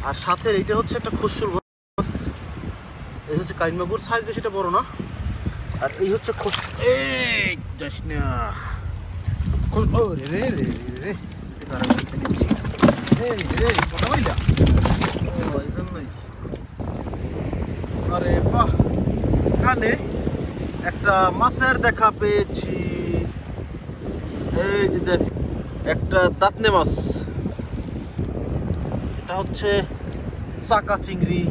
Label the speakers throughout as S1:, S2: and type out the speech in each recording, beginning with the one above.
S1: আর সাথে এইটা হচ্ছে একটা খসুর মাছ, এই হচ্ছে কাইন মাগুর, সাইজ বেশিটা বড় না। আর এই হচ্ছে এই যাস না ও রে রে রে রে আরে বাহ, এখানে একটা মাছের দেখা পেয়েছি। এই যে দেখ, একটা দাঁতনে মাছ, এটা হচ্ছে চাকা চিংড়ি,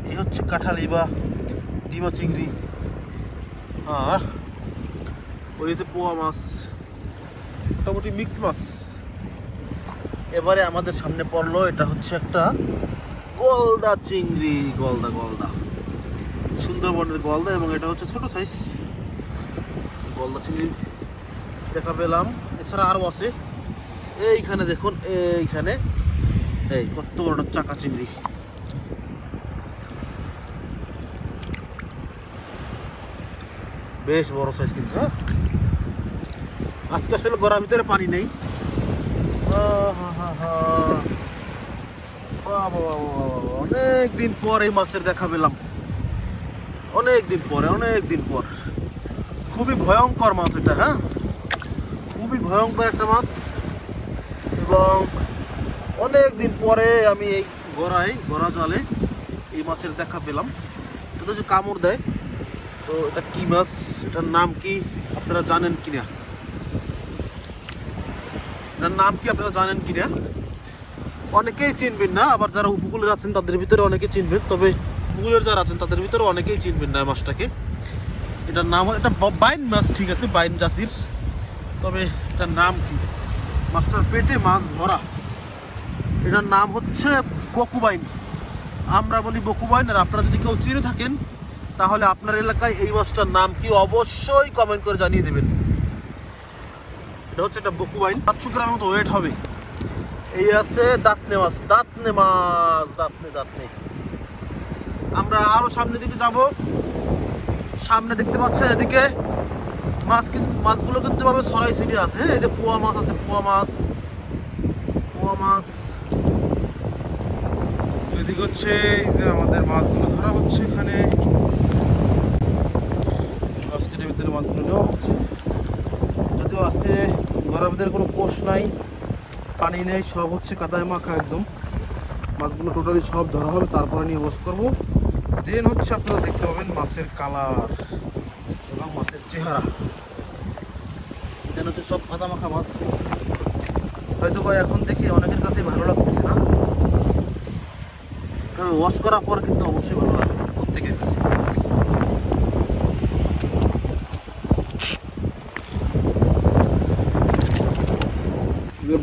S1: এই হচ্ছে কাঁঠালি বা ডিমা চিংড়ি, হ্যাঁ ওই হচ্ছে পোয়া মাছ, মোটামুটি মিক্স মাছ। এবারে আমাদের সামনে পড়লো, এটা হচ্ছে একটা গলদা চিংড়ি, গলদা গলদা, সুন্দরবনের গলদা, এবং এটা হচ্ছে ছোট সাইজ গলদা চিংড়ি দেখা পেলাম। এছাড়া আরও আছে, এইখানে দেখুন, এইখানে এই কত বড় চাকা চিংড়ি, বেশ বড় সাইজ কিন্তু। আজকে আসলে গড়ার ভিতরে পানি নেই। অনেক দিন পর এই মাছের দেখা পেলাম, অনেক দিন পর। খুবই ভয়ঙ্কর মাছ এটা, হ্যাঁ খুবই ভয়ঙ্কর একটা মাছ, এবং অনেক দিন পরে আমি এই গড়া জালে এই মাছের দেখা পেলাম। এটা হচ্ছে কামড় দেয়। তো এটা কি মাছ, এটার নাম কি আপনারা জানেন কিনা? অনেকেই চিনবেন না, আবার যারা উপকূলের আছেন তাদের ভিতরে অনেকে চিনবেন, তবে উপকূলের যারা আছেন তাদের ভিতরে অনেকেই চিনবেন না মাছটাকে। এটার নাম, এটা বাইন মাছ, ঠিক আছে, বাইন জাতির, তবে এটার নাম কি? মাছটার পেটে মাছ ভরা, এটার নাম হচ্ছে বকুবাইন, আমরা বলি বকুবাইন। আর আপনারা যদি কেউ চিনে থাকেন তাহলে আপনার এলাকায় এই মাছটার নাম কি অবশ্যই কমেন্ট করে জানিয়ে দেবেন। এটা হচ্ছে একটা বকুবাইন, 700 গ্রামের মতো ওয়েট হবে। এই আছে দাঁতনে মাছ, দাঁতনে। আমরা আরো সামনের দিকে যাব, সামনে দেখতে পাচ্ছেন এদিকে মাছগুলো কিন্তু ভাবে ছড়াই ছিটে আছে। এই যে পোয়া মাছ আছে, পোয়া মাছ। এদিকে হচ্ছে এই যে আমাদের মাছগুলো ধরা হচ্ছে, এখানে বাস্কেটের ভিতরে মাছগুলো নেওয়া হচ্ছে। যদিও আজকে ঘরের ভিতরে কোনো কোষ নাই, পানি নেই, সব হচ্ছে কাদায় মাখা একদম। মাছগুলো টোটালি সব ধরা হবে, তারপরে নিয়ে ওয়াশ করবো। দেন হচ্ছে আপনারা দেখতে পাবেন মাছের কালার এবং মাছের চেহারা। এখানে হচ্ছে সব কাদা মাখা মাছ। হয়তো বা এখন দেখি অনেকের কাছে ভালো লাগতেছে না, তবে ওয়াশ করার পর কিন্তু অবশ্যই ভালো লাগবে প্রত্যেকের কাছে।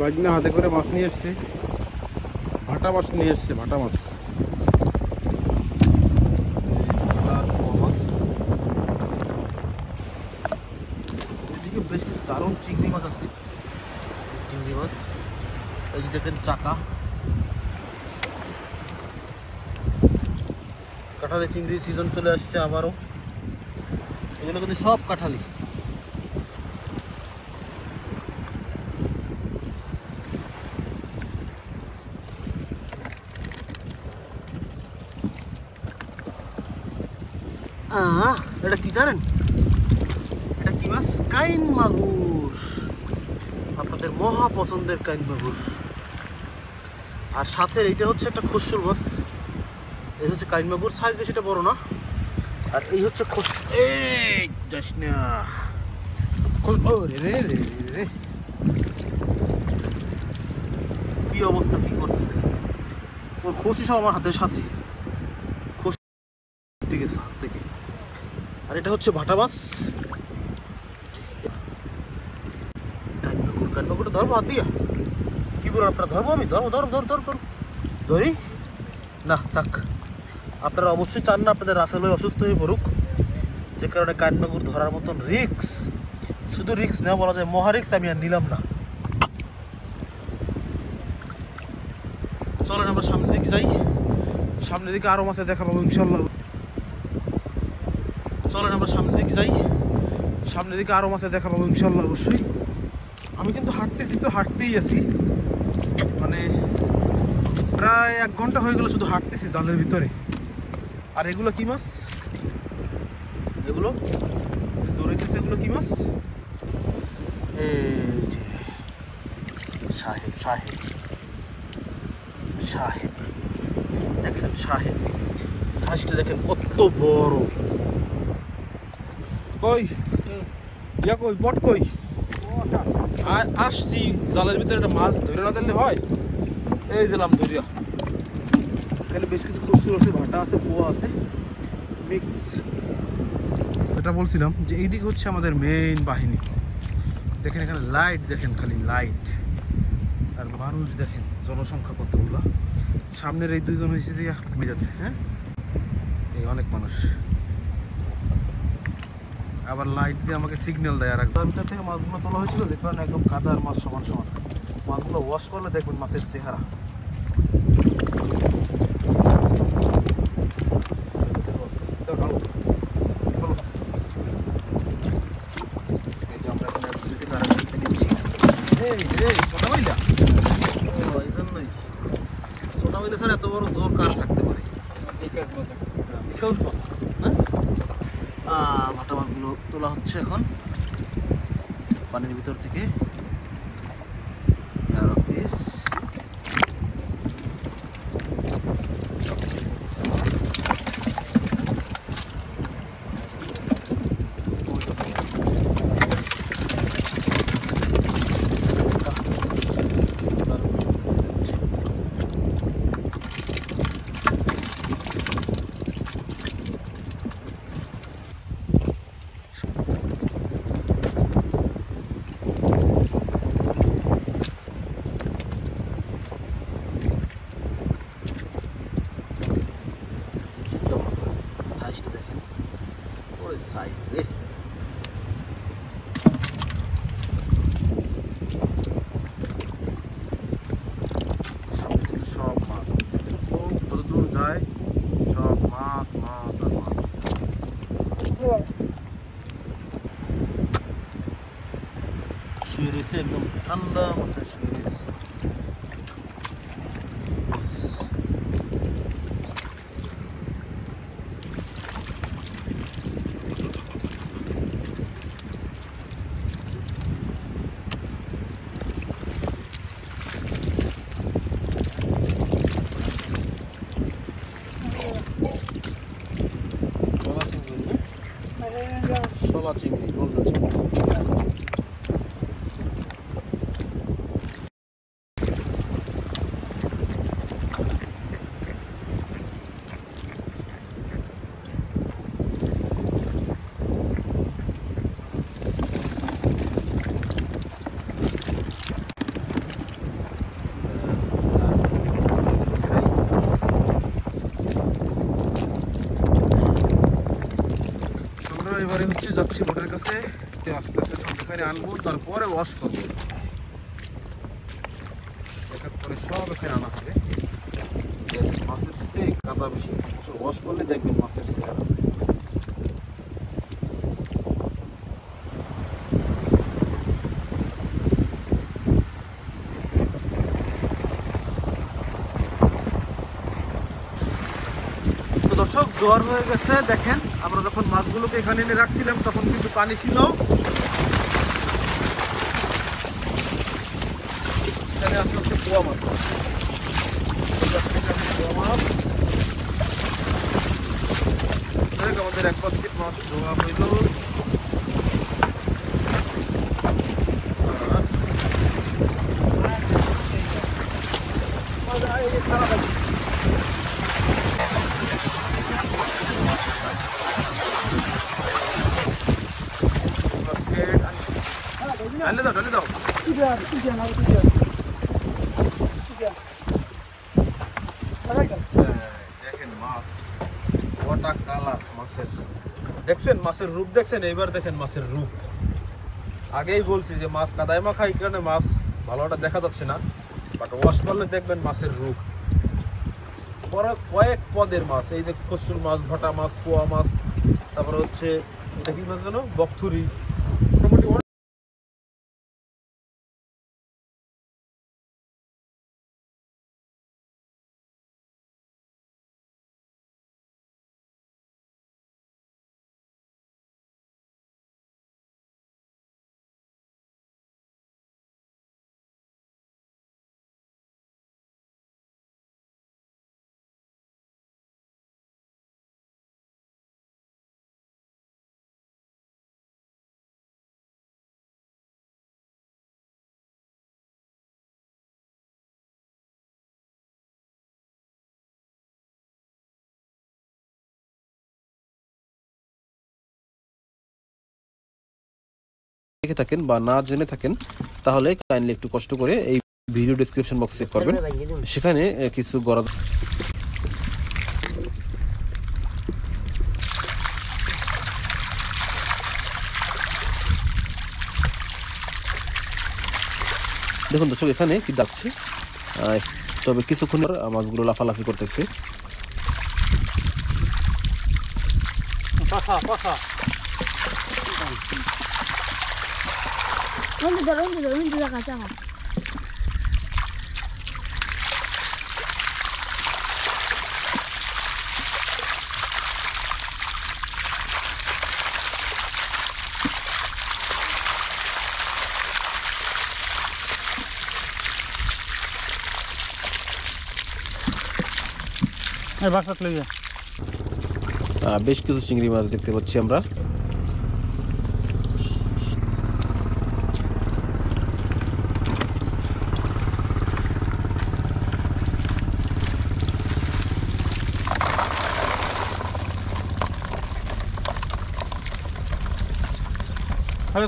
S1: ভাগনা হাতে করে মাছ নিয়ে এসছে, ভাটা মাছ নিয়ে এসছে, ভাটা মাছ। এদিকে বেশ কিছু দারুণ চিংড়ি মাছ আছে, চিংড়ি মাছ। এই যে দেখেন চাকা, কাঁঠালি চিংড়ি সিজন চলে আসছে আবারও। এগুলো কিন্তু সব কাঁঠালি। এটা কি জানেন? এটা কি মাছ? কাইন মাগুর, আপনাদের মহা পছন্দের কাইন মাগুর। আর সাথে এইটা হচ্ছে একটা খসুর মাছ, এই হচ্ছে কাইন মাগুর, সাইজ বেশিটা বড় না। আর এই হচ্ছে এই যাস না ও রে রে রে রে, কি অবস্থা, কি করতেছে ওর খসি সব আমার হাতের সাথে, খসি ঠিক আছে হাত থেকে। আর এটা হচ্ছে ভাটা মাছ, কান্নাকুটা ধরবো হাত দিয়া, কি বলুন আপনারা? ধরবো আমি, ধরি না, থাক। আপনারা অবশ্যই চান না আপনাদের রাসেল ভাই অসুস্থ হয়ে পড়ুক, যে কারণে কান্নাকুর ধরার মতন রিক্স, শুধু রিক্স নেওয়া বলা যায়, মহা রিক্স আমি আর নিলাম না। চলেন আমরা সামনের দিকে যাই, সামনের দিকে আরো মাছে দেখা পাবো ইনশাল্লাহ। অবশ্যই। আমি কিন্তু হাঁটতেই আছি, মানে প্রায় 1 ঘন্টা হয়ে গেল শুধু হাঁটতেছি জালের ভিতরে। আর এগুলো কি মাছ? এগুলো দৌড়াইতেছে, এগুলো কি মাছ? এই যে সাহেব সাহেব সাহেব, দেখছেন সাহেব সাইজটা দেখেন কত বড়। কই ইয়া কই বট কই? আসছি জালের ভিতরে একটা মাছ ধরে না দিলে হয়। এই দিলাম ধরিয়া। এখানে বেশ কিছু কচুর আছে, ভাটা আছে, পোয়া আছে, মিক্স। যেটা বলছিলাম যে এইদিকে হচ্ছে আমাদের মেইন বাহিনী। দেখেন এখানে লাইট, দেখেন খালি লাইট। আর মানুষ দেখেন জনসংখ্যা কতগুলো। সামনের এই দুইজন হয়েছে যে কমে যাচ্ছে। হ্যাঁ, এই অনেক মানুষ। আবার লাইট দিয়ে আমাকে সিগন্যাল দেয়। আর একটার ভিতর থেকে মাছগুলো তোলা হয়েছিল, যে কারণে একদম কাদা আর মাছ সমান সমান। মাছগুলো ওয়াশ করলে দেখবেন মাছের চেহারা। এত বড় জোর কার থাকতে পারে? ভাটা মাছগুলো তোলা হচ্ছে এখন পানির ভিতর থেকে। সাইজটা দেখেন, ওরে সাইজ রে। সামনে কিন্তু সব মাছ, চোখ যতদূর যায় সব মাছ মাছ আর মাছ। শুয়ে রয়েছে একদম ঠান্ডা মাথায় শুয়ে রয়েছে। শোলা চিংড়ি, গোল্ডা চিংড়ি। এবারে হচ্ছে যাচ্ছি বোটের কাছে, আস্তে আস্তে সব এখানে আনবো, তারপরে ওয়াশ করবো। দেখার পরে সব এখানে আনা হবে। মাছের চেয়ে কাদা বেশি, ওয়াশ করলে দেখবেন মাছের চেহারা। দর্শক, জোয়ার হয়ে গেছে। দেখেন আমরা যখন মাছগুলোকে এখানে এনে রাখছিলাম তখন কিন্তু পানি ছিল। এখানে আসলে হচ্ছে পোয়া মাছ। আমাদের 1 বাস্কেট মাছ ধোয়া হইল। ডালে দাও, ডালে দাও। দেখেন মাছ, ওয়াটা কালার মাছের। দেখছেন মাছের রূপ, দেখছেন? এইবার দেখেন মাছের রূপ। আগেই বলছি যে মাছ কাদায় মাখা, এই কারণে মাছ ভালোটা দেখা যাচ্ছে না, বাট ওয়াশ করলে দেখবেন মাছের রূপ। কয়েক পদের মাছ, এই যে কচুর মাছ, ভাটা মাছ, পোয়া মাছ, তারপরে হচ্ছে এটা কি মাছ জানো, বকথুরি। মোটামুটি
S2: দেখে থাকেন বা না জেনে থাকেন তাহলে কাইন্ডলি একটু কষ্ট করে এই ভিডিও ডেসক্রিপশন বক্স চেক করবেন, সেখানে কিছু গড়া দেখুন দর্শক এখানে কি যাচ্ছে, তবে কিছুক্ষণ মাছগুলো লাফালাফি করতেছে। বেশ কিছু চিংড়ি মাছ দেখতে পাচ্ছি আমরা।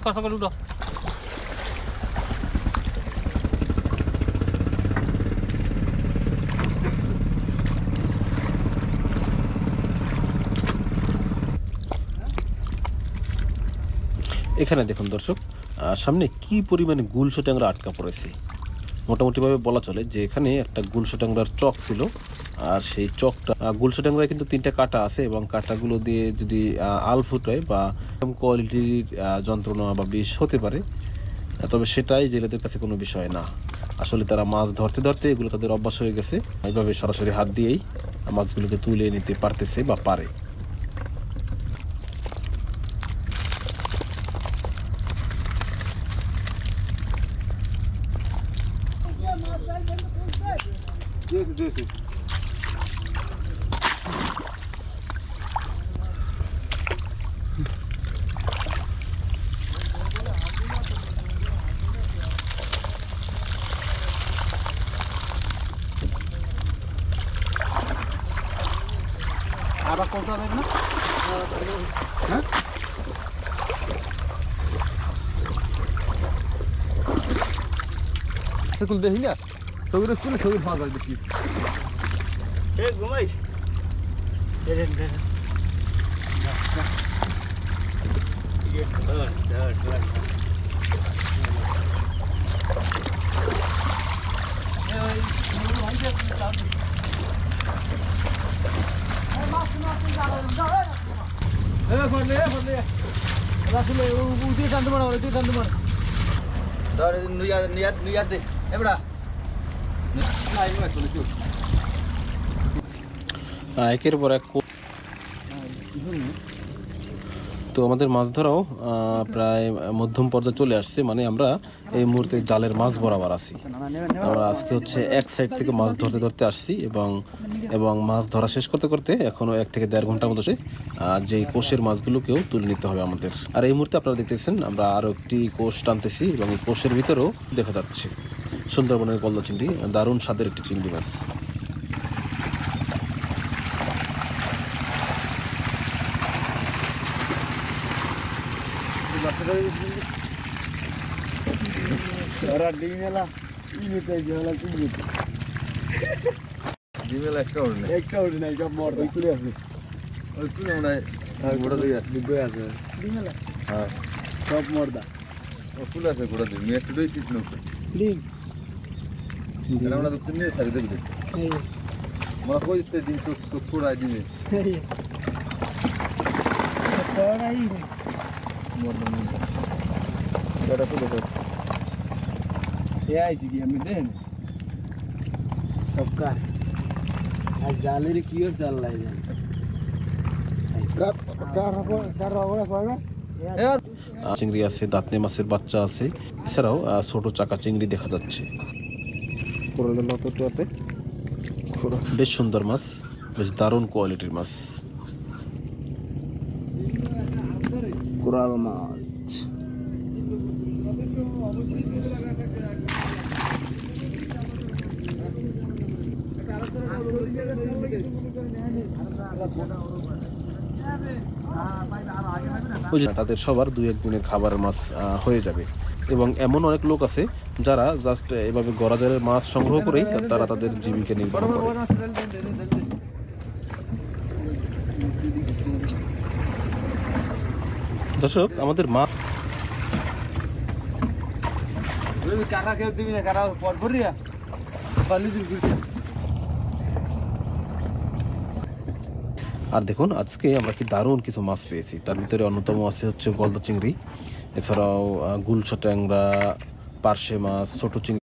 S3: কথা বলুন
S2: এখানে দেখুন দর্শক সামনে কি পরিমাণে গুলশা ট্যাংরা আটকা পড়েছে। মোটামুটিভাবে বলা চলে যে এখানে একটা গুলশা ট্যাংরার চক ছিল, আর সেই চকটা গুলশা ট্যাংরায় কিন্তু 3টা কাঁটা আছে এবং কাঁটাগুলো দিয়ে যদি আল ফুটায় বা কোয়ালিটির যন্ত্রণা বা বিষ হতে পারে, তবে সেটাই জেলেদের কাছে কোনো বিষয় না। আসলে তারা মাছ ধরতে ধরতে এগুলো তাদের অভ্যাস হয়ে গেছে, এইভাবে সরাসরি হাত দিয়েই মাছগুলোকে তুলে নিতে পারতেছে বা পারে।
S1: আবার কোনটা দেখ না, হ্যাঁ স্কুল দেখি না তোর স্কুলে ছবি পাওয়া যায় দেখি
S3: ঘুমাইস
S2: একের পর এক তো আমাদের মাছ ধরাও প্রায় মধ্যম পর্যায়ে চলে আসছে, মানে আমরা এই মুহূর্তে জালের মাছ বরাবর আছি। আমরা আজকে হচ্ছে এক সাইড থেকে মাছ ধরতে ধরতে আসছি এবং মাছ ধরা শেষ করতে করতে এখনো 1 থেকে 1.5 ঘন্টার মতো যেই কোষের মাছগুলোকেও তুলে নিতে হবে আমাদের। আর এই মুহূর্তে আপনারা দেখতেছেন আমরা আরও একটি কোষ টানতেছি এবং এই কোষের ভিতরেও দেখা যাচ্ছে সুন্দরবনের গলদা চিংড়ি, দারুণ স্বাদের একটি চিংড়ি মাছ।
S1: একটা ওঠে নাই সব মর ওই তুলে আছে ওই তুলে মনে হয় গোটা দিয়ে দুটোই আছে হ্যাঁ সব মর্দা ও ফুল আছে গোটা দিয়ে মেয়ে দুটোই ঠিক নৌকা ডিম আমরা তো তিন থাকি দেখবি মনে কই দিতে দিন তো পুরাই দিনে মর্দা মর্দা এটা তো দেখো এ আইছি কি আমি দেন সবকা আর জালের কি আর জাল লাই যায়
S2: চিংড়ি আছে, দাঁতনে মাছের বাচ্চা আছে, এছাড়াও ছোট চাকা চিংড়ি দেখা যাচ্ছে। বেশ সুন্দর মাছ, বেশ দারুণ কোয়ালিটির মাছ।
S1: কোরাল মাছ
S2: ওই যে তাদের সবার 2-1 দিনের খাবারের মাছ হয়ে যাবে। এবং এমন অনেক লোক আছে যারা জাস্ট এভাবে গড়াজারের মাছ সংগ্রহ করেই তারা তাদের জীবিকা নির্বাহ করে। দর্শক, আমাদের মা আর দেখুন আজকে আমরা কি দারুণ কিছু মাছ পেয়েছি। তার ভিতরে অন্যতম আছে হচ্ছে গলদা চিংড়ি, এছাড়াও গুলশা ট্যাংরা, পার্শে মাছ, ছোট চিংড়ি।